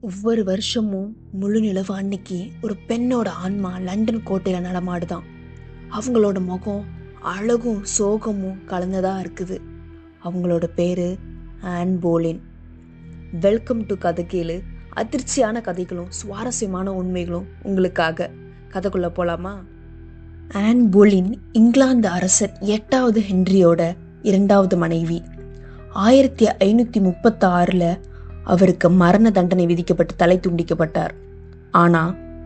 ஒவ்வொரு வருஷமும் முழு நிலவு அன்னைக்கு ஒரு பெண்ணோட ஆன்மா லண்டன் கோட்டையில நடமாடுதான். அவங்களோட முகம் அழகும் சோகமும் கலந்ததா இருக்குது. அவங்களோட பேரு ஆன் போலின். வெல்கம் டு கதை கேளு. அதிர்ச்சியான கதைகளும் சுவாரஸ்யமான உண்மைகளும் உங்களுக்காக. கதைக்குள்ள போலாமா? ஆன் போலின் இங்கிலாந்து அரசர் 8வது ஹென்ரியோட 2வது மனைவி. 1536 அவருக்கு மரண தண்டனை விதிக்கப்பட்டு தலை துண்டிக்கப்பட்டார். ஆனா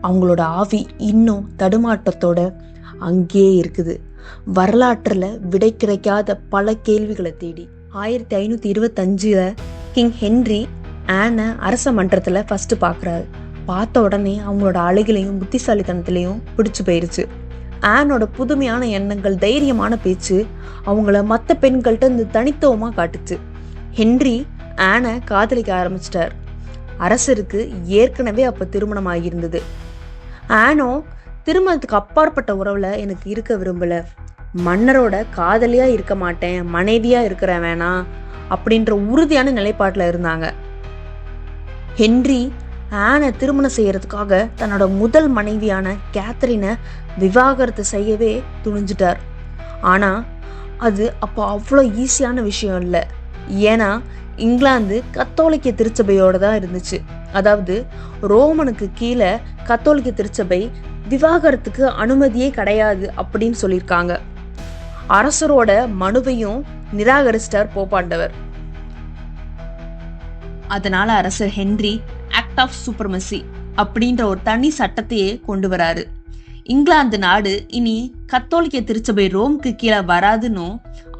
அவங்களோட ஆவி இன்னும் தடுமாட்டத்தோட அங்கேயே இருக்குது. வரலாற்றுல விடை கிடைக்காத பல கேள்விகளை தேடி 1525 கிங் ஹென்றி ஆனை அரச மன்றத்துல ஃபர்ஸ்ட் பாக்குறாரு. பார்த்த உடனே அவங்களோட அழகிலையும் புத்திசாலித்தனத்திலையும் பிடிச்சு போயிருச்சு. ஆனோட புதுமையான எண்ணங்கள், தைரியமான பேச்சு அவங்கள மற்ற பெண்கள்கிட்ட இந்த தனித்துவமா காட்டுச்சு. ஹென்றி ஆனை காதலிக்க ஆரம்பிச்சிட்டார். அரசருக்கு ஏற்கனவே அப்ப திருமணம் ஆகியிருந்தது. ஆனோ திருமணத்துக்கு அப்பாற்பட்ட உறவுல எனக்கு இருக்க விரும்பல, மன்னரோட காதலியா இருக்க மாட்டேன், மனைவியா இருக்கிற வேணாம் அப்படின்ற உறுதியான நிலைப்பாட்டுல இருந்தாங்க. ஹென்றி ஆனை திருமணம் செய்யறதுக்காக தன்னோட முதல் மனைவியான கேத்தரினை விவாகரத்து செய்யவே துணிஞ்சிட்டார். ஆனா அது அப்போ அவ்வளோ ஈஸியான விஷயம் இல்லை. ஏன்னா இங்கிலாந்து கத்தோலிக்க திருச்சபையோட தான் இருந்துச்சு. அதாவது ரோமனுக்கு கீழே கத்தோலிக்க திருச்சபை விவாகரத்துக்கு அனுமதியே கிடையாது அப்படின்னு சொல்லியிருக்காங்க. அரசரோட மனுவையும் நிராகரிச்சிட்டார் போப்பாண்டவர். அதனால அரசர் ஹென்றி ஆக்ட் ஆஃப் சூப்பர்மசி அப்படின்ற ஒரு தனி சட்டத்தையே கொண்டு வராரு. இங்கிலாந்து நாடு இனி கத்தோலிக்க திருச்சபை ரோம்க்கு கீழே வராதுன்னு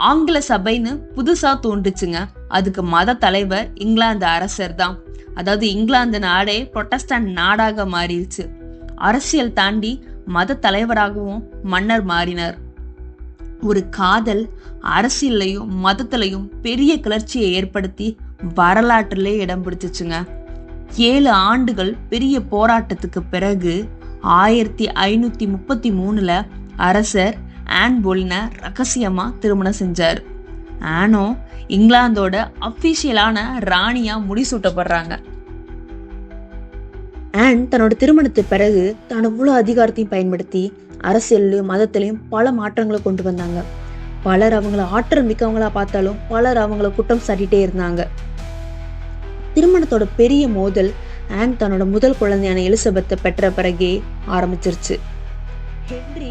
ஆங்கில சபைன்னு புதுசா தோன்றுச்சுங்க. அதுக்கு மத தலைவர் இங்கிலாந்து அரசர் தான். அதாவது இங்கிலாந்து நாடே புரொட்டஸ்டன்ட் நாடாக மாறிடுச்சு. அரசியல் தாண்டி மத தலைவராகவும் மன்னர் மாறினார். ஒரு காதல் அரசியல்லையும் மதத்திலையும் பெரிய கிளர்ச்சியை ஏற்படுத்தி வரலாற்றிலே இடம் பிடிச்சிச்சுங்க. 7 ஆண்டுகள் பெரிய போராட்டத்துக்கு பிறகு 1533 அரசர் ஆன் போலினை ரகசியமா திருமணம் செஞ்சார். ஆனோ இங்கிலாந்தோட அபிஷியலான ராணியா முடிசூட்டப்படுறாங்க. ஆன் தன்னோட திருமணத்துக்கு பிறகு தன்னோட முழு அதிகாரத்தையும் பயன்படுத்தி அரசியல்லையும் மதத்திலையும் பல மாற்றங்களை கொண்டு வந்தாங்க. பலர் அவங்கள ஆற்றல் மிக்கவங்களா பார்த்தாலும் பலர் அவங்கள குற்றம் சாட்டிட்டே இருந்தாங்க. திருமணத்தோட பெரிய மோதல் ஆன் தன்னோட முதல் குழந்தையான எலிசபெத்தை பெற்ற பிறகே ஆரம்பிச்சிருச்சு. ஹென்றி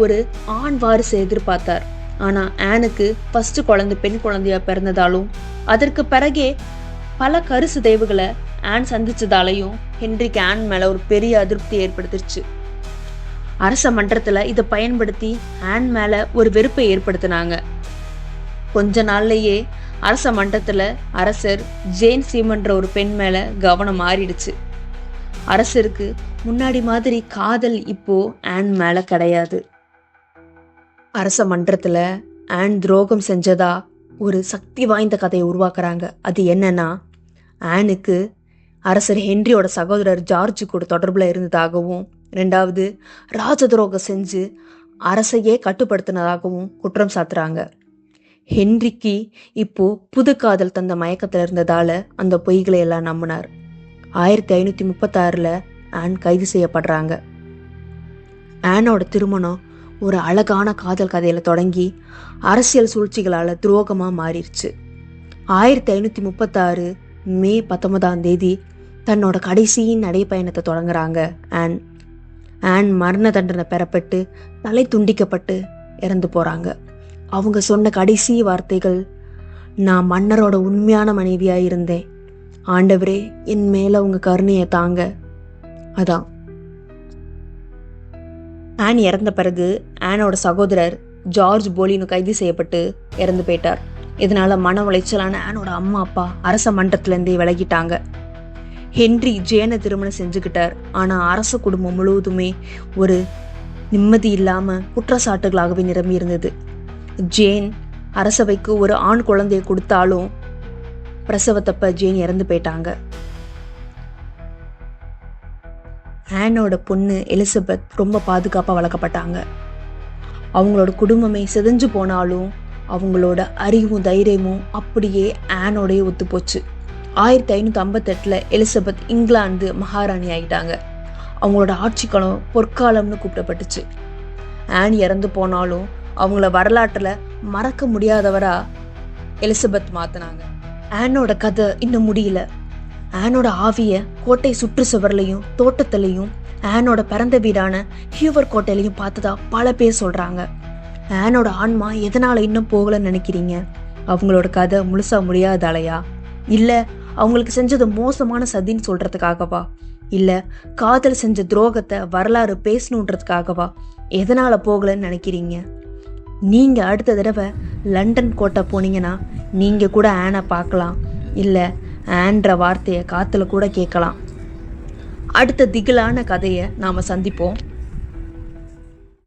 ஒரு ஆண் வாரிசு எதிர்பார்த்தார். ஆனா ஆனுக்கு ஃபர்ஸ்ட் குழந்தை பெண் குழந்தையா பிறந்ததாலும் அதற்கு பிறகே பல கருசு தேவுகளை ஆன் சந்திச்சதாலையும் ஹென்ரிக்கு ஆன் மேல ஒரு பெரிய அதிருப்தி ஏற்படுத்திருச்சு. அரச மன்றத்துல இதை பயன்படுத்தி ஆன் மேல ஒரு வெறுப்பை ஏற்படுத்தினாங்க. கொஞ்ச நாள்லயே அரச மன்றத்துல அரசர் ஜேன் சீமன்ற ஒரு பெண் மேல கவனம் மாறிடுச்சு. அரசருக்கு முன்னாடி மாதிரி காதல் இப்போ ஆன் மேல கிடையாது. அரச மன்றத்துல ஆன் துரோகம் செஞ்சதா ஒரு சக்தி வாய்ந்த கதையை உருவாக்குறாங்க. அது என்னன்னா, ஆனுக்கு அரசர் ஹென்ரியோட சகோதரர் ஜார்ஜ் கூட தொடர்புல இருந்ததாகவும், 2வது ராஜ துரோகம் செஞ்சு அரசையே கட்டுப்படுத்தினதாகவும் குற்றம் சாத்துறாங்க. ஹென்ரிக்கு இப்போ புது காதல் தந்த மயக்கத்துல இருந்ததால அந்த பொய்களை எல்லாம் நம்பினார். 1536 ஆன் கைது செய்யப்படுறாங்க. ஆனோட திருமணம் ஒரு அழகான காதல் கதையில தொடங்கி அரசியல் சூழ்ச்சிகளால துரோகமா மாறிடுச்சு. 1536 மே 19 தன்னோட கடைசி நடைப்பயணத்தை தொடங்குறாங்க. ஆன் மரண தண்டனை பெறப்பட்டு தலை துண்டிக்கப்பட்டு இறந்து போறாங்க. அவங்க சொன்ன கடைசி வார்த்தைகள், நான் மன்னரோட உண்மையான மனைவியா இருந்தேன், ஆண்டவரே என் மேல உங்க கருணையை தாங்க. அதான். ஆன் இறந்த பிறகு ஆனோட சகோதரர் ஜார்ஜ் போலினு கைது செய்யப்பட்டு இறந்து போயிட்டார். இதனால மன உளைச்சலான ஆனோட அம்மா அப்பா அரச மன்றத்துல இருந்தே விலகிட்டாங்க. ஹென்றி ஜேனை திருமணம் செஞ்சுக்கிட்டார். ஆனா அரச குடும்பம் முழுவதுமே ஒரு நிம்மதி இல்லாம குற்றச்சாட்டுகளாகவே நிரம்பி இருந்தது. ஜேன் அரசவைக்கு ஒரு ஆண் குழந்தையை கொடுத்தாலும் பிரசவத்தப்ப ஜேன் இறந்து போயிட்டாங்க. ஆனோட பொண்ணு எலிசபெத் ரொம்ப பாதுகாப்பா வளர்க்கப்பட்டாங்க. அவங்களோட குடும்பமே சிதைஞ்சு போனாலும் அவங்களோட அறிவும் தைரியமும் அப்படியே ஆனோடய ஒத்து போச்சு. 1558 எலிசபெத் இங்கிலாந்து மகாராணி ஆகிட்டாங்க. அவங்களோட ஆட்சி காலம் பொற்காலம்னு கூப்பிடப்பட்டுச்சு. ஆன் இறந்து போனாலும் அவங்கள வரலாற்றில் மறக்க முடியாதவரா எலிசபெத் மாத்தினாங்க. ஆனோட கதை இன்னும் முடியல. ஆனோட ஆவிய கோட்டை சுற்று சுவர்லையும் தோட்டத்திலையும் ஆனோட பிறந்த வீடான ஹியூவர் கோட்டையிலையும் பார்த்ததா பல பேர் சொல்றாங்க. ஆனோட ஆன்மா எதனால இன்னும் போகலன்னு நினைக்கிறீங்க? அவங்களோட கதை முழுசா முடியாதாலையா? இல்ல அவங்களுக்கு செஞ்சது மோசமான சதின்னு சொல்றதுக்காகவா? இல்ல காதல் செஞ்ச துரோகத்தை வரலாறு பேசணுன்றதுக்காகவா? எதனால போகலன்னு நினைக்கிறீங்க? நீங்க அடுத்த தடவை லண்டன் கோட்டை போனீங்கன்னா நீங்க கூட ஆனை பார்க்கலாம். இல்ல ஆன்ற வார்த்தையை காத்துல கூட கேட்கலாம். அடுத்த திகிலான கதையை நாம சந்திப்போம்.